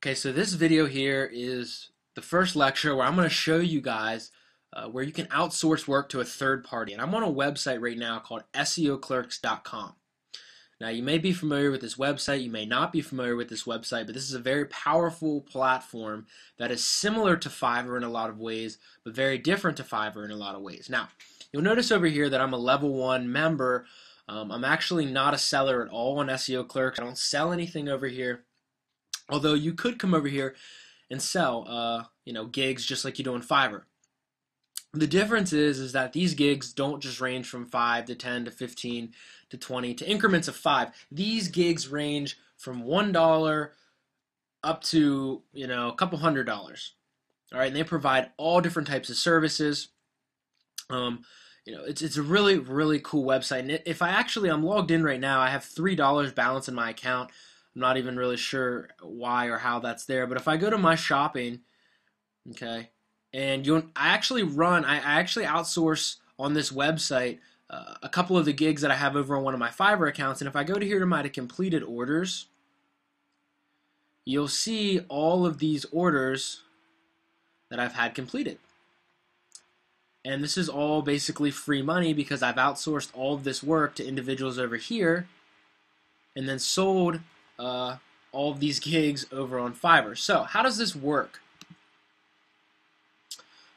Okay, so this video here is the first lecture where I'm going to show you guys where you can outsource work to a third party. And I'm on a website right now called SEOclerks.com. Now, you may be familiar with this website, you may not be familiar with this website, but this is a very powerful platform that is similar to Fiverr in a lot of ways, but very different to Fiverr in a lot of ways. Now, you'll notice over here that I'm a level 1 member. I'm actually not a seller at all on SEO Clerks. I don't sell anything over here. Although you could come over here and sell, gigs just like you do on Fiverr. The difference is that these gigs don't just range from 5 to 10 to 15 to 20 to increments of 5. These gigs range from $1 up to a couple $100. All right, and they provide all different types of services. It's a really cool website. And if I'm logged in right now, I have $3 balance in my account. I'm not even really sure why or how that's there, but if I go to my shopping, okay, and I actually outsource on this website a couple of the gigs that I have over on one of my Fiverr accounts, and if I go to here to my completed orders, you'll see all of these orders that I've had completed. And this is all basically free money because I've outsourced all of this work to individuals over here and then sold all of these gigs over on Fiverr. So how does this work?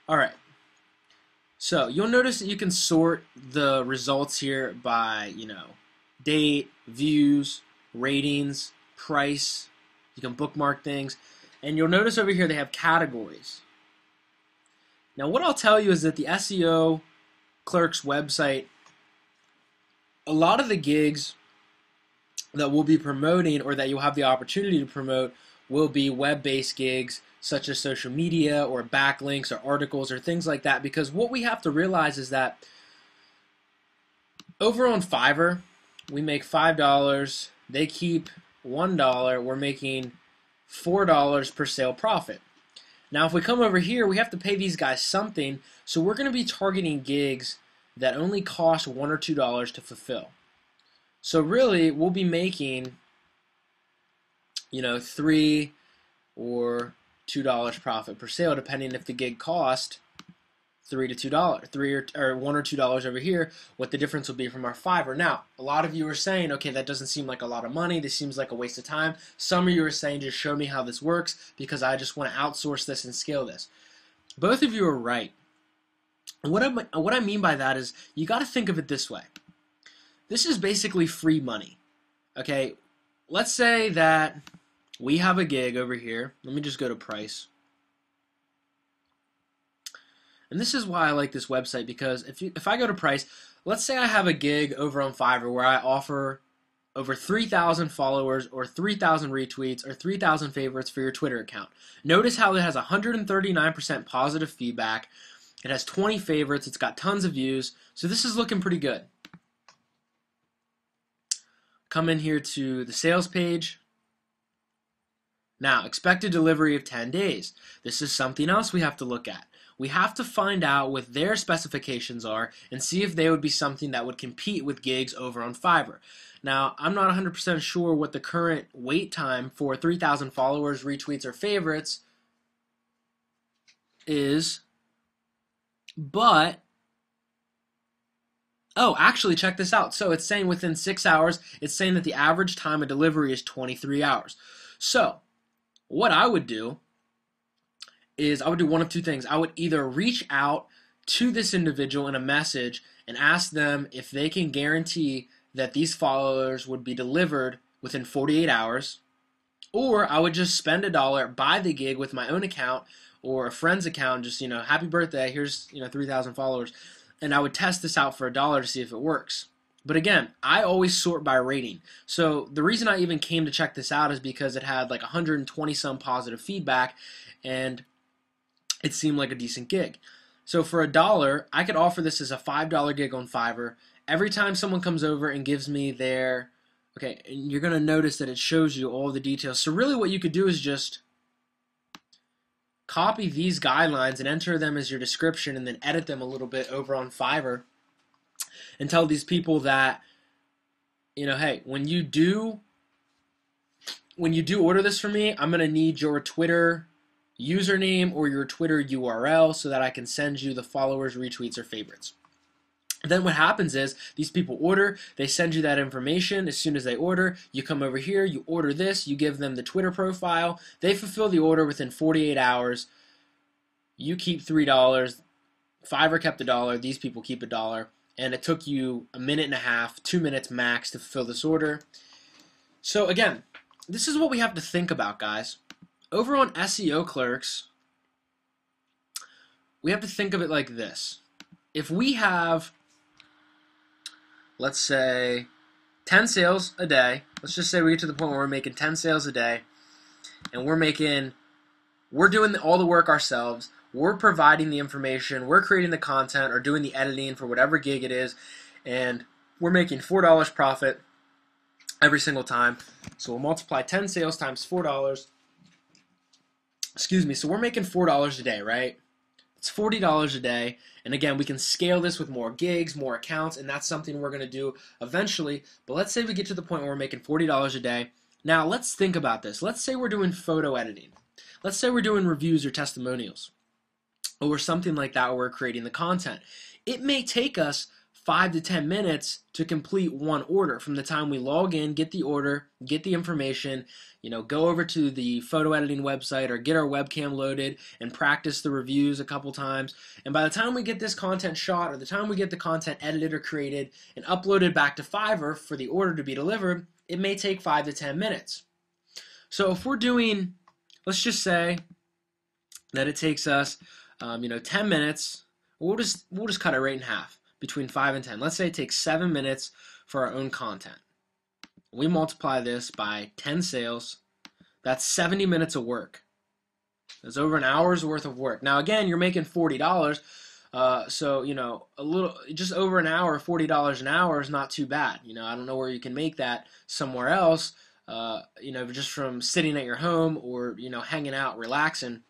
Alright, so you'll notice that you can sort the results here by date, views, ratings, price. You can bookmark things, and you'll notice over here they have categories. Now what I'll tell you is that the SEO Clerks website, a lot of the gigs that we'll be promoting or that you'll have the opportunity to promote will be web-based gigs such as social media or backlinks or articles or things like that, because what we have to realize is that over on Fiverr we make $5, they keep $1, we're making $4 per sale profit. Now if we come over here, we have to pay these guys something, so we're going to be targeting gigs that only cost $1 or $2 to fulfill. So really, we'll be making, $3 or $2 profit per sale, depending if the gig cost $3 to $2, $3 or $1 or $2 over here. What the difference will be from our Fiverr. Now, a lot of you are saying, okay, that doesn't seem like a lot of money. This seems like a waste of time. Some of you are saying, just show me how this works because I just want to outsource this and scale this. Both of you are right. What I mean by that is you got to think of it this way. This is basically free money. Okay, let's say that we have a gig over here. Let me just go to price. And this is why I like this website, because if I go to price, let's say I have a gig over on Fiverr where I offer over 3,000 followers or 3,000 retweets or 3,000 favorites for your Twitter account. Notice how it has 139% positive feedback. It has 20 favorites. It's got tons of views. So this is looking pretty good. Come in here to the sales page. Now, expected delivery of 10 days. This is something else we have to look at. We have to find out what their specifications are and see if they would be something that would compete with gigs over on Fiverr. Now, I'm not 100% sure what the current wait time for 3,000 followers, retweets, or favorites is, but oh, actually, check this out. So it's saying within 6 hours, it's saying that the average time of delivery is 23 hours. So what I would do is I would do one of two things. I would either reach out to this individual in a message and ask them if they can guarantee that these followers would be delivered within 48 hours, or I would just spend $1, buy the gig with my own account or a friend's account, just, happy birthday, here's, 3,000 followers. And I would test this out for $1 to see if it works. But again, I always sort by rating. So the reason I even came to check this out is because it had like 120 some positive feedback and it seemed like a decent gig. So for $1, I could offer this as a $5 gig on Fiverr. Every time someone comes over and gives me their, okay, and you're going to notice that it shows you all the details. So really what you could do is just copy these guidelines and enter them as your description and then edit them a little bit over on Fiverr and tell these people that, hey, when you do when you do order this from me, I'm going to need your Twitter username or your Twitter URL so that I can send you the followers, retweets, or favorites. Then what happens is these people order, they send you that information as soon as they order. You come over here, you order this, you give them the Twitter profile. They fulfill the order within 48 hours. You keep $3. Fiverr kept $1. These people keep $1. And it took you a minute and a half, 2 minutes max to fulfill this order. So again, this is what we have to think about, guys. Over on SEO Clerks, we have to think of it like this. If we have, let's say, 10 sales a day, let's just say we get to the point where we're making 10 sales a day, and we're doing all the work ourselves, we're providing the information, we're creating the content or doing the editing for whatever gig it is, and we're making $4 profit every single time. So we'll multiply 10 sales times $4. Excuse me, so we're making $4 a day, right? It's $40 a day, and again, we can scale this with more gigs, more accounts, and that's something we're going to do eventually. But let's say we get to the point where we're making $40 a day. Now, let's think about this. Let's say we're doing photo editing. Let's say we're doing reviews or testimonials, or something like that, where we're creating the content. It may take us 5 to 10 minutes to complete one order from the time we log in, get the order, get the information, go over to the photo editing website or get our webcam loaded and practice the reviews a couple times. And by the time we get this content shot or the time we get the content edited or created and uploaded back to Fiverr for the order to be delivered, it may take 5 to 10 minutes. So if we're doing, let's just say that it takes us 10 minutes, we'll just cut it right in half, between 5 and 10. Let's say it takes 7 minutes for our own content. We multiply this by 10 sales. That's 70 minutes of work. That's over an hour's worth of work. Now again, you're making $40, so just over an hour, $40 an hour is not too bad. I don't know where you can make that somewhere else. Just from sitting at your home or hanging out, relaxing.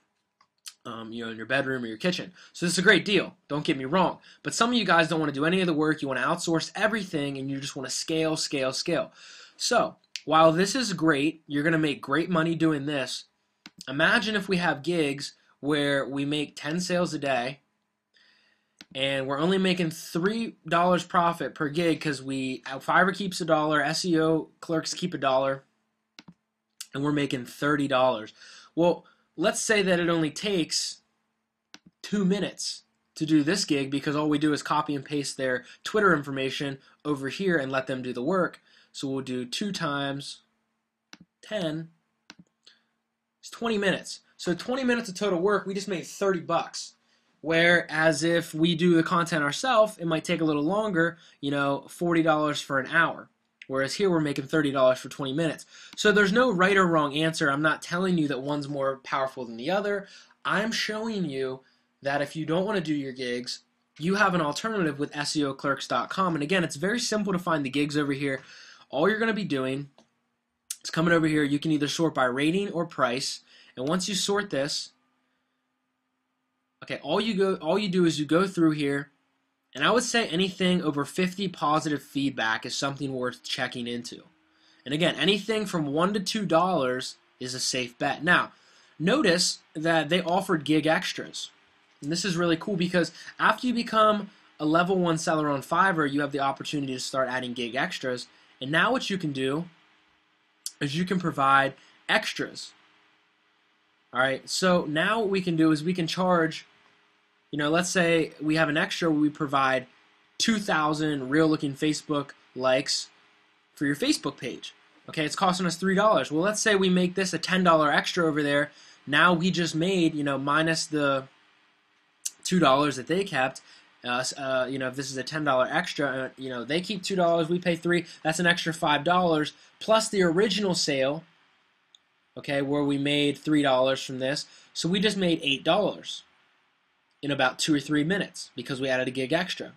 In your bedroom or your kitchen. So this is a great deal. Don't get me wrong. But some of you guys don't want to do any of the work. You want to outsource everything, and you just want to scale, scale, scale. So while this is great, you're going to make great money doing this. Imagine if we have gigs where we make 10 sales a day, and we're only making $3 profit per gig because Fiverr keeps $1, SEO Clerks keep $1, and we're making $30. Well, let's say that it only takes 2 minutes to do this gig because all we do is copy and paste their Twitter information over here and let them do the work. So we'll do 2 times 10. It's 20 minutes. So 20 minutes of total work, we just made $30. Whereas if we do the content ourselves, it might take a little longer, $40 for an hour. Whereas here we're making $30 for 20 minutes. So there's no right or wrong answer. I'm not telling you that one's more powerful than the other. I'm showing you that if you don't want to do your gigs, you have an alternative with SEOclerks.com. And again, it's very simple to find the gigs over here. All you're going to be doing is coming over here. You can either sort by rating or price. And once you sort this, okay, all you do is you go through here. And I would say anything over 50 positive feedback is something worth checking into. And again, anything from $1 to $2 is a safe bet. Now, notice that they offered gig extras. And this is really cool because after you become a level 1 seller on Fiverr, you have the opportunity to start adding gig extras. And now what you can do is you can provide extras. All right, so now what we can do is we can charge, let's say we have an extra where we provide 2,000 real-looking Facebook likes for your Facebook page. Okay, it's costing us $3. Well, let's say we make this a $10 extra over there. Now we just made, minus the $2 that they kept. If this is a $10 extra, they keep $2, we pay $3. That's an extra $5 plus the original sale. Okay, where we made $3 from this. So we just made $8 in about 2 or 3 minutes because we added a gig extra.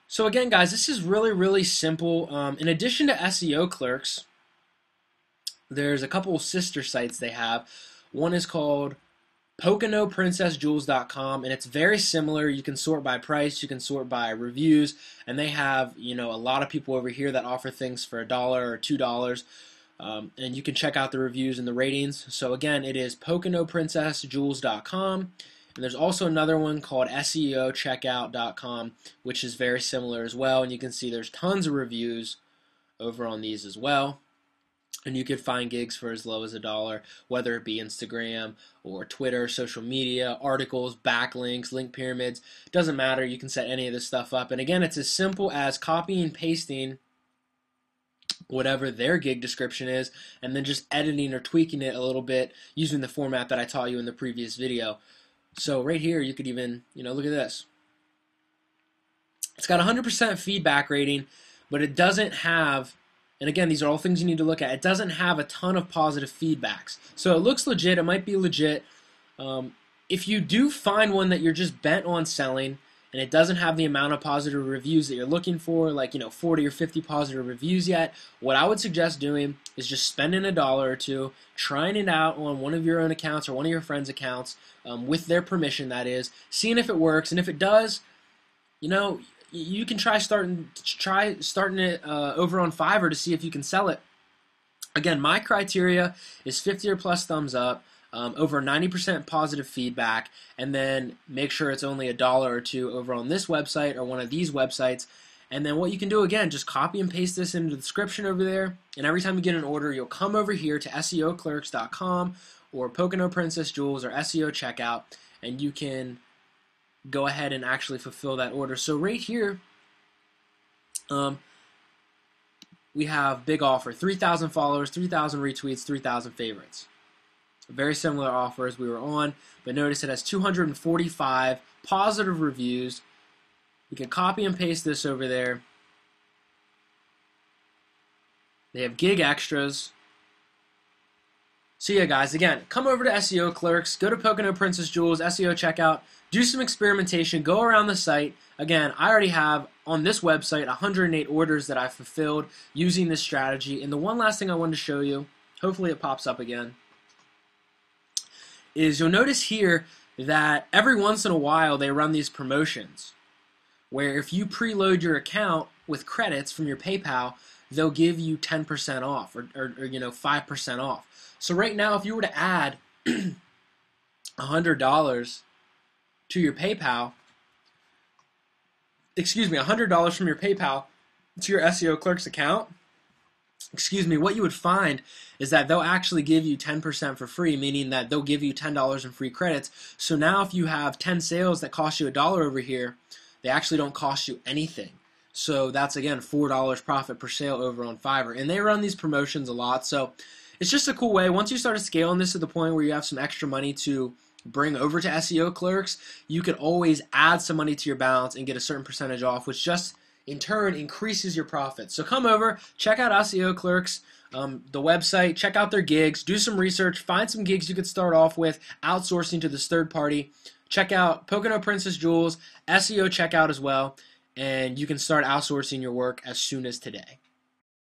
So again, guys, this is really, really simple. In addition to SEO Clerks, there's a couple of sister sites they have. One is called PoconoPrincessJewels.com, and it's very similar. You can sort by price, you can sort by reviews, and they have a lot of people over here that offer things for $1 or $2. And you can check out the reviews and the ratings. So again, it is PoconoPrincessJewels.com, and there's also another one called SEOcheckout.com, which is very similar as well, and you can see there's tons of reviews over on these as well. And you could find gigs for as low as $1, whether it be Instagram or Twitter, social media, articles, backlinks, link pyramids. Doesn't matter. You can set any of this stuff up. And again, it's as simple as copying and pasting whatever their gig description is, and then just editing or tweaking it a little bit using the format that I taught you in the previous video. So right here, you could even, look at this. It's got 100% feedback rating, but it doesn't have, and again, these are all things you need to look at, it doesn't have a ton of positive feedbacks. So it looks legit, it might be legit. If you do find one that you're just bent on selling, and it doesn't have the amount of positive reviews that you're looking for, like 40 or 50 positive reviews yet, what I would suggest doing is just spending $1 or $2, trying it out on one of your own accounts or one of your friends' accounts, with their permission, that is, seeing if it works, and if it does, you can try starting it over on Fiverr to see if you can sell it. Again, my criteria is 50 or plus thumbs up, over 90% positive feedback, and then make sure it's only $1 or $2 over on this website or one of these websites. And then what you can do, again, just copy and paste this into the description over there, and every time you get an order, you'll come over here to SEOclerks.com or Pocono Princess Jewels or SEO Checkout, and you can go ahead and actually fulfill that order. So right here, we have big offer, 3,000 followers, 3,000 retweets, 3,000 favorites. Very similar offer as we were on, but notice it has 245 positive reviews. We can copy and paste this over there. They have gig extras. So yeah, guys, again, come over to SEO Clerks, go to Pocono Princess Jewels, SEO Checkout, do some experimentation, go around the site. Again, I already have on this website 108 orders that I've fulfilled using this strategy. And the one last thing I wanted to show you, hopefully it pops up again, is you'll notice here that every once in a while they run these promotions where if you preload your account with credits from your PayPal, they'll give you 10% off or 5% off. So right now, if you were to add $100 to your PayPal, $100 from your PayPal to your SEO Clerks account, what you would find is that they'll actually give you 10% for free, meaning that they'll give you $10 in free credits. So now if you have 10 sales that cost you $1 over here, they actually don't cost you anything. So that's, again, $4 profit per sale over on Fiverr. And they run these promotions a lot. So it's just a cool way. Once you start scaling this to the point where you have some extra money to bring over to SEO Clerks, you could always add some money to your balance and get a certain percentage off, which just in turn increases your profits. So come over, check out SEO Clerks, the website, check out their gigs, do some research, find some gigs you could start off with, outsourcing to this third party. Check out Pocono Princess Jewels, SEO Checkout as well, and you can start outsourcing your work as soon as today.